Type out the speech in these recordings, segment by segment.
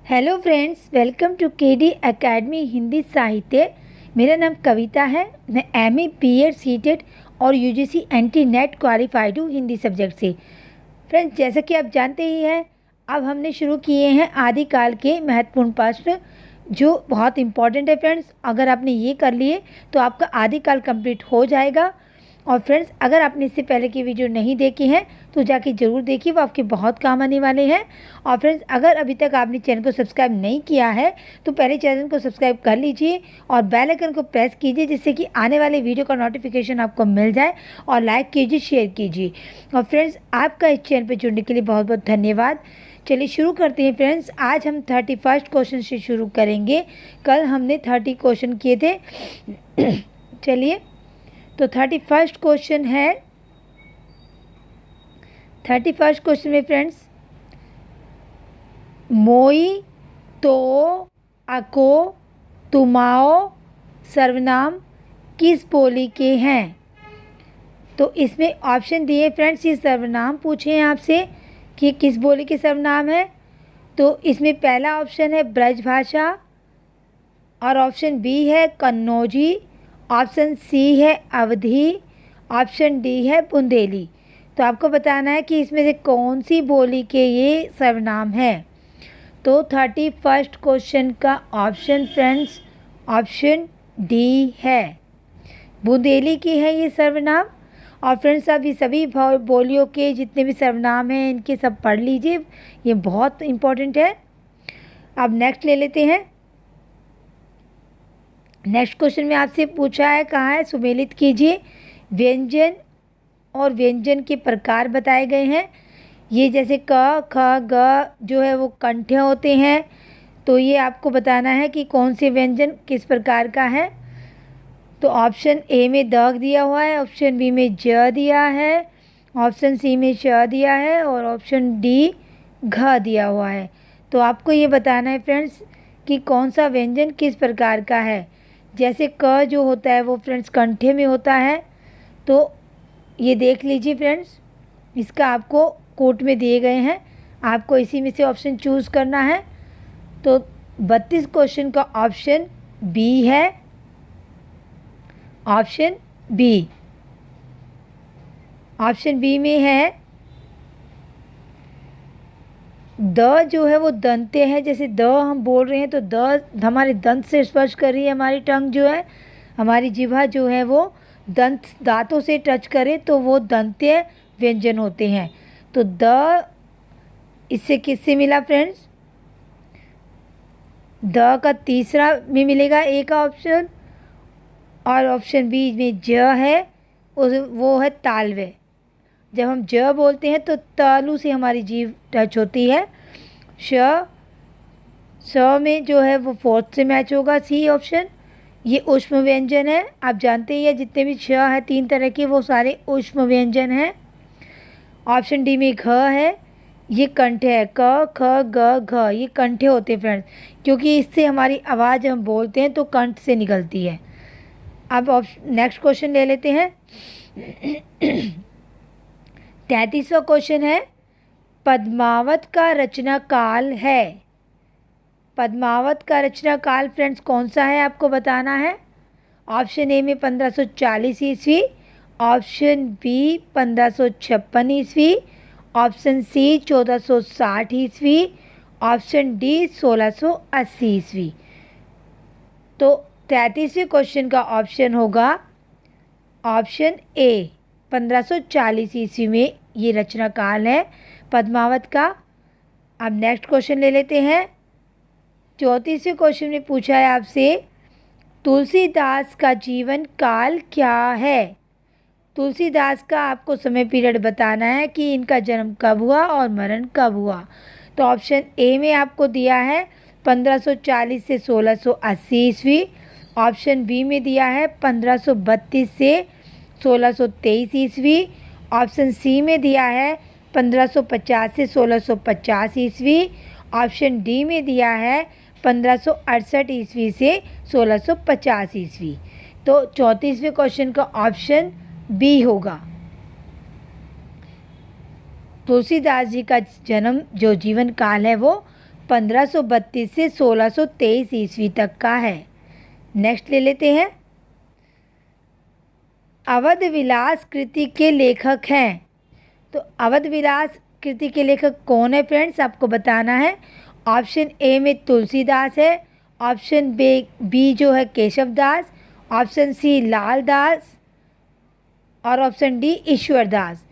Hello friends, welcome to KD academy Hindi साहित्य। मेरा नाम कविता है। मैं एमए बीएड सीटेड और यूजीसी एंटी नेट क्वालिफाइड हूँ हिंदी सब्जेक्ट से। फ्रेंड्स, जैसा कि आप जानते ही हैं, अब हमने शुरू किए हैं आदिकाल के महत्वपूर्ण प्रश्न, जो बहुत इम्पॉर्टेंट है। फ्रेंड्स, अगर आपने ये कर लिए तो आपका आदिकाल कंप्लीट हो जाएगा। और फ्रेंड्स, अगर आपने इससे पहले की वीडियो नहीं देखी हैं तो जाके ज़रूर देखिए, वो आपके बहुत काम आने वाले हैं। और फ्रेंड्स, अगर अभी तक आपने चैनल को सब्सक्राइब नहीं किया है तो पहले चैनल को सब्सक्राइब कर लीजिए और बेल आइकन को प्रेस कीजिए, जिससे कि आने वाले वीडियो का नोटिफिकेशन आपको मिल जाए। और लाइक कीजिए, शेयर कीजिए। और फ्रेंड्स, आपका इस चैनल पर जुड़ने के लिए बहुत बहुत धन्यवाद। चलिए शुरू करते हैं। फ्रेंड्स, आज हम 31 क्वेश्चन से शुरू करेंगे। कल हमने 30 क्वेश्चन किए थे। चलिए, तो 31 क्वेश्चन है। 31 क्वेश्चन में फ्रेंड्स, मोई, तो, अको, तुमाओ सर्वनाम किस बोली के हैं? तो इसमें ऑप्शन दिए फ्रेंड्स, ये सर्वनाम पूछे हैं आपसे कि किस बोली के सर्वनाम है। तो इसमें पहला ऑप्शन है ब्रज भाषा, और ऑप्शन बी है कन्नौजी, ऑप्शन सी है अवधी, ऑप्शन डी है बुंदेली। तो आपको बताना है कि इसमें से कौन सी बोली के ये सर्वनाम है। तो 31 क्वेश्चन का ऑप्शन फ्रेंड्स, ऑप्शन डी है, बुंदेली की है ये सर्वनाम। और फ्रेंड्स, अब ये सभी बोलियों के जितने भी सर्वनाम हैं इनके सब पढ़ लीजिए, ये बहुत इम्पोर्टेंट है। अब नेक्स्ट ले लेते हैं। नेक्स्ट क्वेश्चन में आपसे पूछा है, कहाँ है, सुमेलित कीजिए। व्यंजन और व्यंजन के प्रकार बताए गए हैं। ये जैसे क, ख, ग जो है वो कंठ होते हैं। तो ये आपको बताना है कि कौन से व्यंजन किस प्रकार का है। तो ऑप्शन ए में द दिया हुआ है, ऑप्शन बी में ज दिया है, ऑप्शन सी में श दिया है, और ऑप्शन डी घ दिया हुआ है। तो आपको ये बताना है फ्रेंड्स कि कौन सा व्यंजन किस प्रकार का है। जैसे क जो होता है वो फ्रेंड्स कंठे में होता है। तो ये देख लीजिए फ्रेंड्स, इसका आपको कोट में दिए गए हैं, आपको इसी में से ऑप्शन चूज़ करना है। तो 32 क्वेश्चन का ऑप्शन बी है, ऑप्शन बी। ऑप्शन बी में है द जो है वो दंते है। जैसे द हम बोल रहे हैं तो द हमारे दंत से स्पर्श कर रही है, हमारी टंग जो है, हमारी जिह्वा जो है वो दंत दांतों से टच करे तो वो दंत्य व्यंजन होते हैं। तो द इससे किससे मिला फ्रेंड्स? द का तीसरा में मिलेगा ए का ऑप्शन, और ऑप्शन बी में ज है, वो है तालव्य। जब हम ज बोलते हैं तो तालू से हमारी जीभ टच होती है। श में जो है वो फोर्थ से मैच होगा, सी ऑप्शन। ये ऊष्म व्यंजन है, आप जानते ही हैं जितने भी श है 3 तरह के वो सारे ऊष्म व्यंजन हैं। ऑप्शन डी में घ है, ये कंठ है, क, ख, ग, घ, ये कंठे होते हैं फ्रेंड्स, क्योंकि इससे हमारी आवाज़ हम बोलते हैं तो कंठ से निकलती है। अब नेक्स्ट क्वेश्चन ले लेते हैं। 33वां क्वेश्चन है, पद्मावत का रचना काल है। पद्मावत का रचना काल फ्रेंड्स कौन सा है, आपको बताना है। ऑप्शन ए में 1540 ईस्वी, ऑप्शन बी 1556 ईस्वी, ऑप्शन सी 1460 ईस्वी, ऑप्शन डी 1680 ईस्वी। तो 33वें क्वेश्चन का ऑप्शन होगा ऑप्शन ए, 1540 ईस्वी में ये रचना काल है पद्मावत का। अब नेक्स्ट क्वेश्चन ले लेते हैं। 34वें क्वेश्चन में पूछा है आपसे, तुलसीदास का जीवन काल क्या है। तुलसीदास का आपको समय पीरियड बताना है कि इनका जन्म कब हुआ और मरण कब हुआ। तो ऑप्शन ए में आपको दिया है 1540 से 1680 ईस्वी, ऑप्शन बी में दिया है 1532 से 1623 ईस्वी, ऑप्शन सी में दिया है 1550 से 1650 ईस्वी, ऑप्शन डी में दिया है 1568 ईस्वी से 1650 ईस्वी। तो 34वें क्वेश्चन का ऑप्शन बी होगा। तुलसीदास जी का जन्म जो जीवन काल है वो 1532 से 1623 ईस्वी तक का है। नेक्स्ट ले लेते हैं, अवध विलास कृति के लेखक हैं। तो अवध विलास कृति के लेखक कौन है फ्रेंड्स, आपको बताना है। ऑप्शन ए में तुलसीदास है, ऑप्शन बी जो है केशव दास, ऑप्शन सी लाल दास और ऑप्शन डी ईश्वर दास।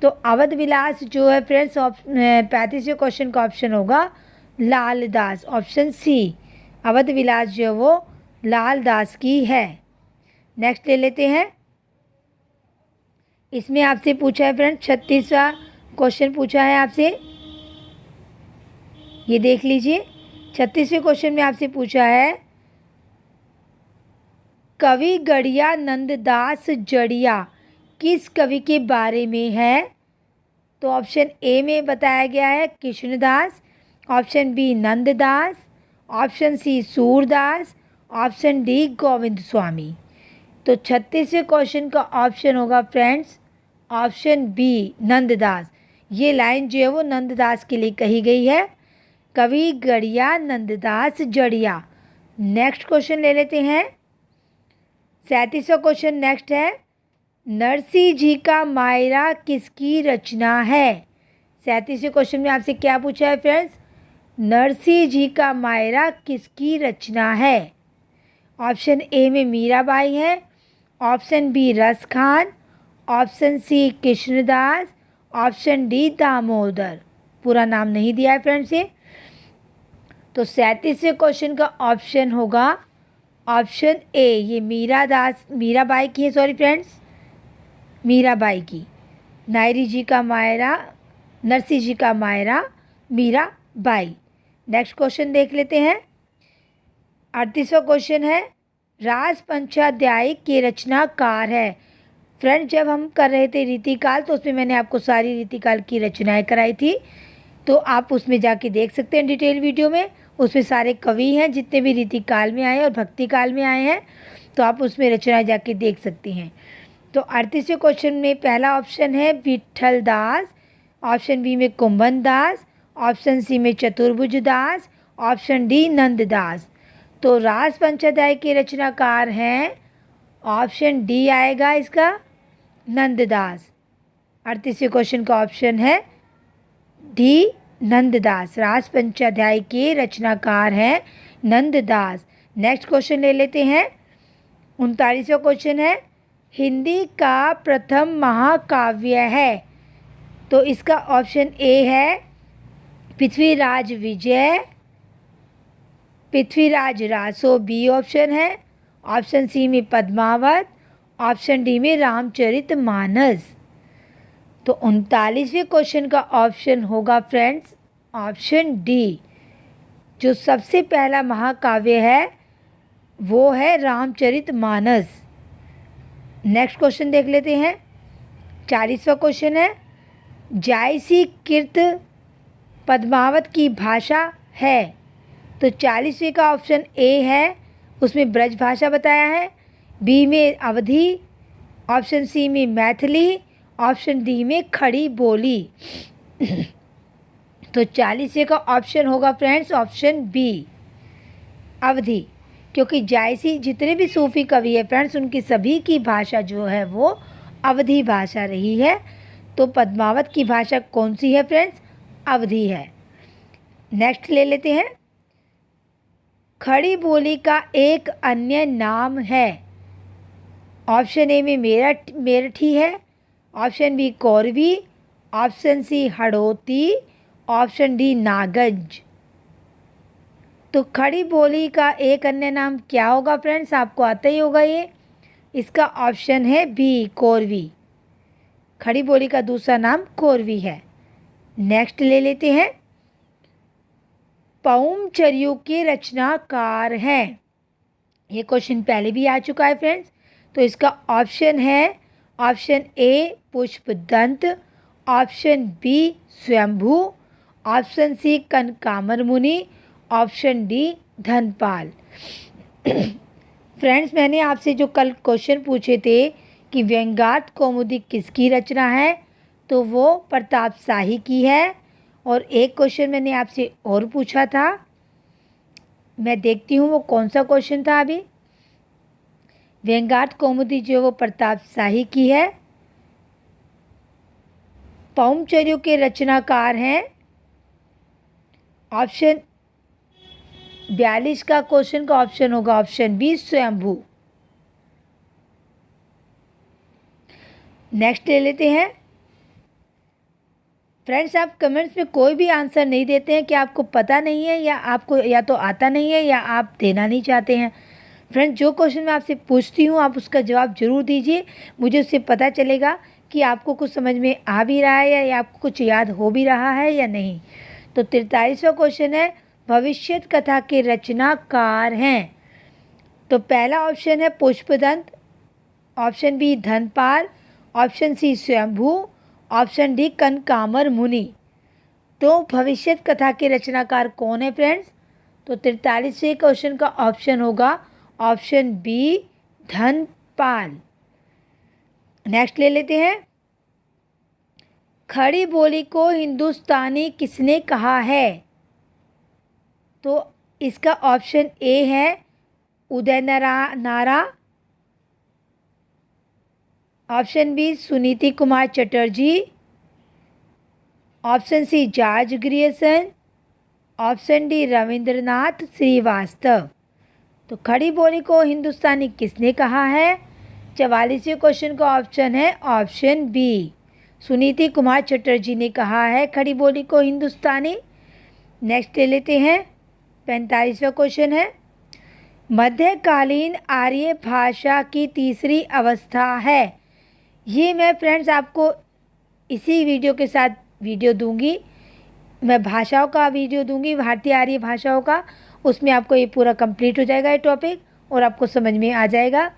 तो अवध विलास जो है फ्रेंड्स 35वें क्वेश्चन का ऑप्शन होगा लाल दास, ऑप्शन सी। अवध विलास जो है वो लाल दास की है। नेक्स्ट ले लेते हैं, इसमें आपसे पूछा है फ्रेंड्स 36वां क्वेश्चन पूछा है आपसे, ये देख लीजिए। 36वें क्वेश्चन में आपसे पूछा है, कवि गढ़िया नंददास जड़िया किस कवि के बारे में है। तो ऑप्शन ए में बताया गया है Krishnadas, option B Nanddas, option C Surdas, option D Govind Swami. तो 36वें क्वेश्चन का ऑप्शन होगा फ्रेंड्स ऑप्शन बी नंददास। ये लाइन जो है वो नंददास के लिए कही गई है, कवि गढ़िया नंददास जड़िया। नेक्स्ट क्वेश्चन ले लेते हैं, 37वां क्वेश्चन नेक्स्ट है, नरसिंह जी का मायरा किसकी रचना है। 37वें क्वेश्चन में आपसे क्या पूछा है फ्रेंड्स, नरसिंह जी का मायरा किसकी रचना है। ऑप्शन ए में मीराबाई है, option B Raskhan, option C Krishnadas, option D Damodar. पूरा नाम नहीं दिया है फ्रेंड्स ये। तो 37वें क्वेश्चन का ऑप्शन होगा ऑप्शन ए, ये मीराबाई की है, सॉरी फ्रेंड्स, मीराबाई की। नायरी जी का मायरा, नरसिंह जी का मायरा मीराबाई। नेक्स्ट क्वेश्चन देख लेते हैं, 38वां क्वेश्चन है, रास पंचाध्याय के रचनाकार है। फ्रेंड्स जब हम कर रहे थे रीतिकाल तो उसमें मैंने आपको सारी रीतिकाल की रचनाएं कराई थी, तो आप उसमें जाके देख सकते हैं डिटेल वीडियो में। उसमें सारे कवि हैं जितने भी रीतिकाल में आए और भक्ति काल में आए हैं, तो आप उसमें रचनाएं जाके देख सकते हैं। तो 38वें क्वेश्चन में पहला ऑप्शन है विट्ठल दास, ऑप्शन बी में कुंभन दास, ऑप्शन सी में चतुर्भुज दास, ऑप्शन डी नंददास। तो रास पंचाध्याय के रचनाकार हैं, ऑप्शन डी आएगा इसका नंददास। 38वें क्वेश्चन का ऑप्शन है डी नंददास, रास पंचाध्याय के रचनाकार हैं नंददास। नेक्स्ट क्वेश्चन ले लेते हैं, 39वां क्वेश्चन है, हिंदी का प्रथम महाकाव्य है। तो इसका ऑप्शन ए है पृथ्वीराज विजय, पृथ्वीराज रासो बी ऑप्शन है, ऑप्शन सी में पद्मावत, ऑप्शन डी में रामचरितमानस। तो 39वें क्वेश्चन का ऑप्शन होगा फ्रेंड्स ऑप्शन डी, जो सबसे पहला महाकाव्य है वो है रामचरितमानस। नेक्स्ट क्वेश्चन देख लेते हैं, 40वां क्वेश्चन है, जायसी कृत पद्मावत की भाषा है। तो 40वें का ऑप्शन ए है, उसमें ब्रज भाषा बताया है, बी में अवधी, ऑप्शन सी में मैथिली, ऑप्शन डी में खड़ी बोली। तो 40वें का ऑप्शन होगा फ्रेंड्स ऑप्शन बी अवधी, क्योंकि जायसी जितने भी सूफी कवि है फ्रेंड्स उनकी सभी की भाषा जो है वो अवधी भाषा रही है। तो पद्मावत की भाषा कौन सी है फ्रेंड्स, अवधी है। नेक्स्ट ले लेते हैं, खड़ी बोली का एक अन्य नाम है। ऑप्शन ए में मेरठी है, option B Kauravi, option C Hadauti, option D Nagaj. तो खड़ी बोली का एक अन्य नाम क्या होगा फ्रेंड्स, आपको आता ही होगा ये, इसका ऑप्शन है बी कौरवी। खड़ी बोली का दूसरा नाम कौरवी है। नेक्स्ट ले लेते हैं, पौमचर्यों के रचनाकार हैं। ये क्वेश्चन पहले भी आ चुका है फ्रेंड्स। तो इसका ऑप्शन है option A Pushpadant, option B Swayambhu, option C Kanakamar Muni, option D Dhanpal. Friends मैंने आपसे जो कल क्वेश्चन पूछे थे कि व्यंग्यार्थ कौमुदी किसकी रचना है, तो वो प्रताप शाही की है। और एक क्वेश्चन मैंने आपसे और पूछा था, मैं देखती हूँ वो कौन सा क्वेश्चन था अभी। व्यंग्यार्थ कौमुदी जो वो प्रताप शाही की है। पौमचर्यों के रचनाकार हैं। ऑप्शन 42 का क्वेश्चन का ऑप्शन होगा ऑप्शन बी स्वयंभू। नेक्स्ट ले लेते हैं। फ्रेंड्स, आप कमेंट्स में कोई भी आंसर नहीं देते हैं कि आपको पता नहीं है या आपको या तो आता नहीं है या आप देना नहीं चाहते हैं। फ्रेंड्स, जो क्वेश्चन मैं आपसे पूछती हूँ आप उसका जवाब ज़रूर दीजिए, मुझे उससे पता चलेगा कि आपको कुछ समझ में आ भी रहा है या आपको कुछ याद हो भी रहा है या नहीं। तो 43वां क्वेश्चन है, भविष्य कथा के रचनाकार हैं। तो पहला ऑप्शन है Pushpadant, option B Dhanpal, option C Swayambhu, option D कनकामर मुनि। तो भविष्य कथा के रचनाकार कौन है फ्रेंड्स? तो 43वें क्वेश्चन का ऑप्शन होगा ऑप्शन बी धनपाल। नेक्स्ट ले लेते हैं। खड़ी बोली को हिंदुस्तानी किसने कहा है? तो इसका ऑप्शन ए है उदय नारा, option B Suniti Kumar Chatterji, option C George Grierson, option D Ravindranath Shrivastava. तो खड़ी बोली को हिंदुस्तानी किसने कहा है? 44वें क्वेश्चन का ऑप्शन है ऑप्शन बी सुनीति कुमार चटर्जी ने कहा है खड़ी बोली को हिंदुस्तानी। नेक्स्ट ले लेते हैं। 45वां क्वेश्चन है, मध्यकालीन आर्य भाषा की तीसरी अवस्था है। ये मैं फ्रेंड्स आपको इसी वीडियो के साथ वीडियो दूंगी, मैं भाषाओं का वीडियो दूंगी, भारतीय आर्य भाषाओं का। उसमें आपको ये पूरा कंप्लीट हो जाएगा ये टॉपिक और आपको समझ में आ जाएगा।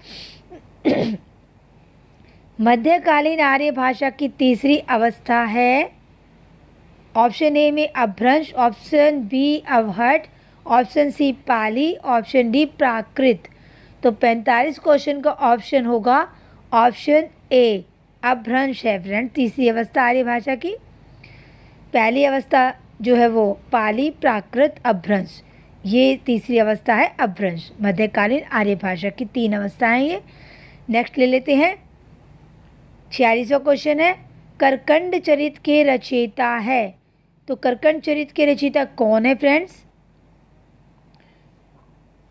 मध्यकालीन आर्य भाषा की तीसरी अवस्था है ऑप्शन ए में अपभ्रंश, option B Avahatta, option C पाली, ऑप्शन डी प्राकृत। तो 45 क्वेश्चन का ऑप्शन होगा ऑप्शन ए अपभ्रंश है फ्रेंड। तीसरी अवस्था आर्य भाषा की, पहली अवस्था जो है वो पाली, प्राकृत, अपभ्रंश, ये तीसरी अवस्था है अपभ्रंश। मध्यकालीन आर्य भाषा की 3 अवस्थाएं ये। नेक्स्ट ले लेते हैं। 46वां क्वेश्चन है, करकंड चरित के रचयिता है। तो करकंड चरित के रचयिता कौन है फ्रेंड्स?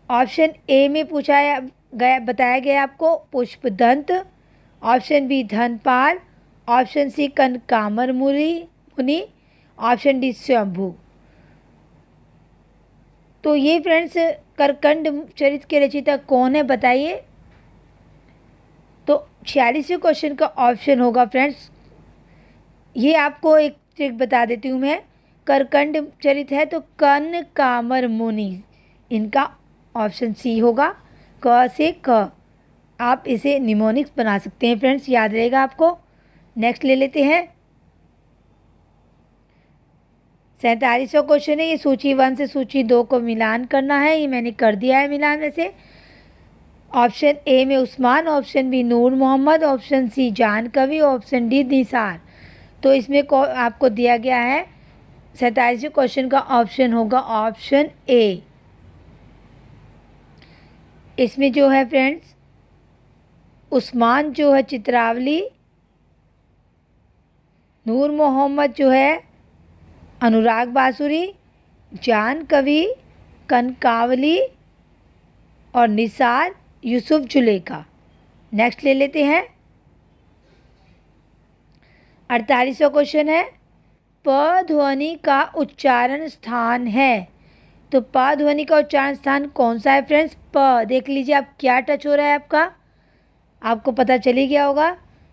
ऑप्शन ए में बताया गया आपको Pushpadant, option B Dhanpal, option C Kanakamar Muni, option D स्वयंभू। तो ये फ्रेंड्स करकंड चरित के रचयिता कौन है बताइए? तो 46वें क्वेश्चन का ऑप्शन होगा फ्रेंड्स, ये आपको एक ट्रिक बता देती हूँ मैं। करकंड चरित है तो कनकामर मुनि, इनका ऑप्शन सी होगा। क से क, आप इसे निमोनिक्स बना सकते हैं फ्रेंड्स, याद रहेगा आपको। नेक्स्ट ले लेते हैं। 47वां क्वेश्चन है, ये सूची 1 से सूची 2 को मिलान करना है, ये मैंने कर दिया है मिलान में से। ऑप्शन ए में उस्मान, ऑप्शन बी नूर मोहम्मद, ऑप्शन सी जान कवि, ऑप्शन डी निसार। तो इसमें आपको दिया गया है 47वें क्वेश्चन का ऑप्शन होगा ऑप्शन ए। इसमें जो है फ्रेंड्स उस्मान जो है चित्रावली, नूर मोहम्मद जो है अनुराग बांसुरी, जान कवि कनकावली और निसार यूसुफ जुलेखा। नेक्स्ट ले लेते हैं। 48वां क्वेश्चन है, प ध्वनि का उच्चारण स्थान है। तो प ध्वनि का उच्चारण स्थान कौन सा है फ्रेंड्स? प देख लीजिए आप क्या टच हो रहा है आपको पता चली गया होगा।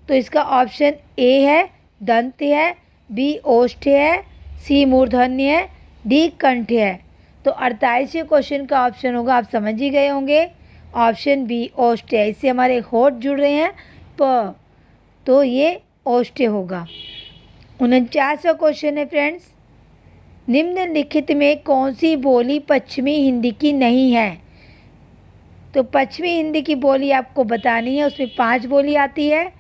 तो इसका ऑप्शन ए है दंत है, बी ओष्ठ है, सी मूर्धन्य है, डी कंठ है। तो 48वें क्वेश्चन का ऑप्शन होगा, आप समझ ही गए होंगे, ऑप्शन बी ओष्ठ है। इससे हमारे होठ जुड़ रहे हैं प, तो ये ओष्ठ होगा। 49वां क्वेश्चन है फ्रेंड्स, निम्नलिखित में कौन सी बोली पश्चिमी हिंदी की नहीं है? तो पश्चिमी हिंदी की बोली आपको बतानी है, उसमें 5 बोली आती है,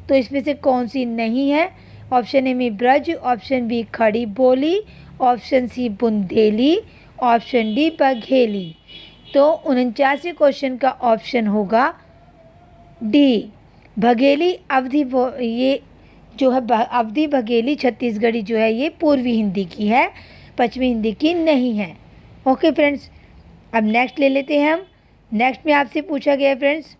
तो इसमें से कौन सी नहीं है ऑप्शन ए में Braj, option B Khari Boli, option C Bundeli, option D Bagheli. तो 49 क्वेश्चन का ऑप्शन होगा डी बघेली। ये जो है अवधी बघेली छत्तीसगढ़ी जो है ये पूर्वी हिंदी की है, पश्चिमी हिंदी की नहीं है। ओके फ्रेंड्स, अब नेक्स्ट ले लेते हैं हम। नेक्स्ट में आपसे पूछा गया है फ्रेंड्स,